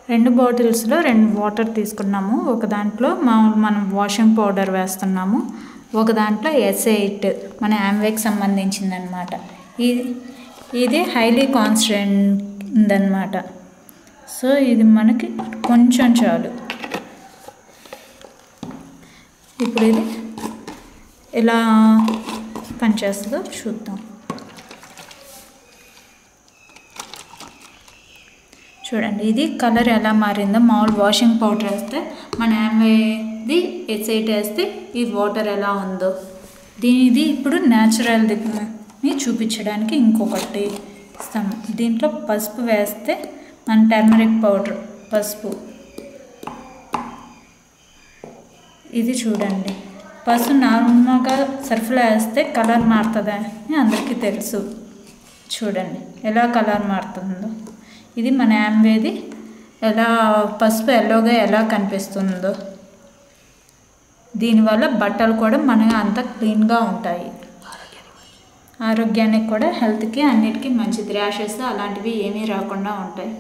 2 బాటిల్స్లో 2 water తీసుకున్నాము. ఒక దాంట్లో మనం వాషింగ్ పౌడర్ వేస్తున్నాము, ఒక దాంట్లో S8 మన ఆమ్వేకి సంబంధించింది అనమాట. ఇది హైలీ కాన్స్టెంట్ ఉందన్నమాట. సో ఇది మనకి కొంచెం చాలు. ఇప్పుడు ఇది ఎలా పనిచేస్తుందో చూద్దాం. చూడండి, ఇది కలర్ ఎలా మారిందో. మామూలు వాషింగ్ పౌడర్ వేస్తే మన ఆమ్వేది S8 వేస్తే ఈ వాటర్ ఎలా ఉందో, దీనిది ఇప్పుడు న్యాచురల్ని చూపించడానికి ఇంకొకటి ఇస్తాము. దీంట్లో పసుపు వేస్తే మన టర్మరిక్ పౌడర్ పసుపు, ఇది చూడండి. పసుపు నార్మల్గా సర్ఫ్లో వేస్తే కలర్ మారుతుందని అందరికీ తెలుసు. చూడండి ఎలా కలర్ మారుతుందో. ఇది మన ఆమ్వేది ఎలా పసుపు ఎల్లోగా ఎలా కనిపిస్తుందో. దీనివల్ల బట్టలు కూడా మనకి అంత క్లీన్గా ఉంటాయి. ఆరోగ్యానికి కూడా, హెల్త్కి అన్నిటికీ మంచిది. ర్యాషెస్ అలాంటివి ఏమీ రాకుండా ఉంటాయి.